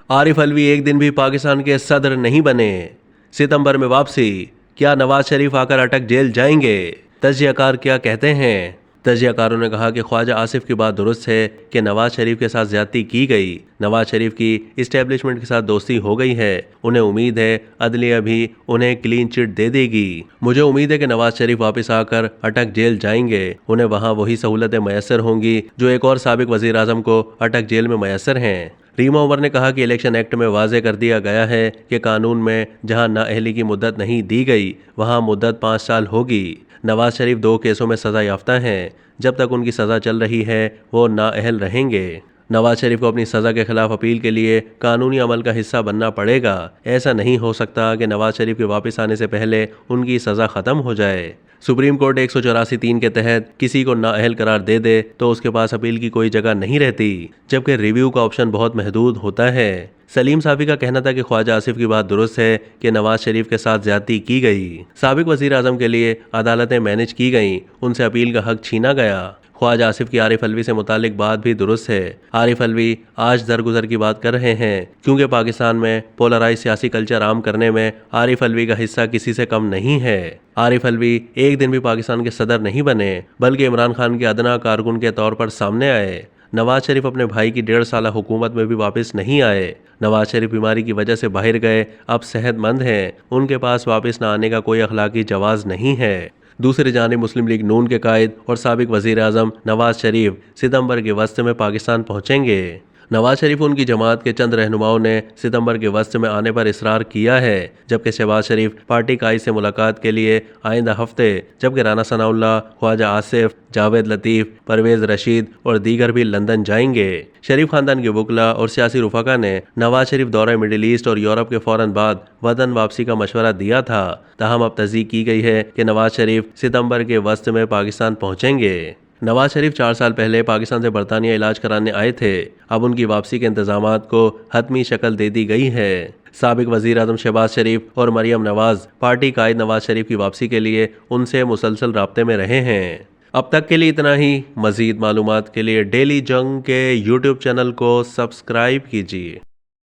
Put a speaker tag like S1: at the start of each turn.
S1: आरिफ अलवी एक दिन भी पाकिस्तान के सदर नहीं बने। सितंबर में वापसी, क्या नवाज शरीफ आकर अटक जेल जाएंगे? तजियाकार क्या कहते हैं? तजियाकारों ने कहा कि ख्वाजा आसिफ की बात दुरुस्त है कि नवाज शरीफ के साथ ज्यादती की गई। नवाज शरीफ की इस्टेब्लिशमेंट के साथ दोस्ती हो गई है। उन्हें उम्मीद है अदलिया भी उन्हें क्लीन चिट दे देगी। मुझे उम्मीद है कि नवाज शरीफ वापस आकर अटक जेल जाएंगे। उन्हें वहां वही सहूलतें मैसर होंगी जो एक और साबिक वजीर आजम को अटक जेल में मैसर हैं। रीमा उमर ने कहा कि इलेक्शन एक्ट में वाजे कर दिया गया है कि कानून में जहां नाअहली की मुद्दत नहीं दी गई वहां मुद्दत 5 साल होगी। नवाज शरीफ 2 केसों में सजा याफ्ता हैं। जब तक उनकी सजा चल रही है वो नाअहल रहेंगे। नवाज शरीफ को अपनी सजा के खिलाफ अपील के लिए कानूनी अमल का हिस्सा बनना पड़ेगा। ऐसा नहीं हो सकता कि नवाज शरीफ के वापस आने से पहले उनकी सजा खत्म हो जाए। सुप्रीम कोर्ट 184(3) के तहत किसी को नाअहल करार दे दे तो उसके पास अपील की कोई जगह नहीं रहती, जबकि रिव्यू का ऑप्शन बहुत महदूद होता है। सलीम साफी का कहना था कि ख्वाजा आसिफ की बात दुरुस्त है कि नवाज शरीफ के साथ ज्यादती की गई। साबिक वजीर आजम के लिए अदालतें मैनेज की गईं, उनसे अपील का हक छीना गया। ख्वाजा आसिफ की आरिफ अलवी से मुतालिक बात भी दुरुस्त है। आरिफ अलवी आज दरगुजर की बात कर रहे हैं क्योंकि पाकिस्तान में पोलराइज सियासी कल्चर आम करने में आरिफ अलवी का हिस्सा किसी से कम नहीं है। आरिफ अलवी एक दिन भी पाकिस्तान के सदर नहीं बने बल्कि इमरान खान के अदना कारकुन के तौर पर सामने आए। नवाज शरीफ अपने भाई की 1.5 साल हुकूमत में भी वापस नहीं आए। नवाज शरीफ बीमारी की वजह से बाहर गए, अब सेहतमंद हैं। उनके पास वापस न आने का कोई अखलाकी जवाज नहीं है। दूसरी जानिब मुस्लिम लीग नून के कायद और साबिक वजीर आजम नवाज शरीफ सितंबर के वस्त में पाकिस्तान पहुंचेंगे। नवाज शरीफ उनकी जमात के चंद रहनुमाओं ने सितंबर के वस्त में आने पर इसरार किया है, जबकि शहबाज शरीफ पार्टी कायद से मुलाकात के लिए आइंदा हफ्ते, जबकि राना सनाउल्लाह, ख्वाजा आसिफ, जावेद लतीफ़, परवेज रशीद और दीगर भी लंदन जाएंगे। शरीफ खानदान के वकला और सियासी रुफाका ने नवाज शरीफ दौरे मिडिल ईस्ट और यूरोप के फौरन बाद वतन वापसी का मशवरा दिया था। ताहम अब तस्दीक की गई है कि नवाज शरीफ सितंबर के वस्त में पाकिस्तान पहुंचेंगे। नवाज शरीफ 4 साल पहले पाकिस्तान से बरतानिया इलाज कराने आए थे। अब उनकी वापसी के इंतजामात को हतमी शक्ल दे दी गई है। साबिक वजीर आजम शहबाज शरीफ और मरियम नवाज पार्टी कायद नवाज शरीफ की वापसी के लिए उनसे मुसलसल राब्ते में रहे हैं। अब तक के लिए इतना ही। मजीद मालूमात के लिए डेली जंग के YouTube चैनल को सब्सक्राइब कीजिए।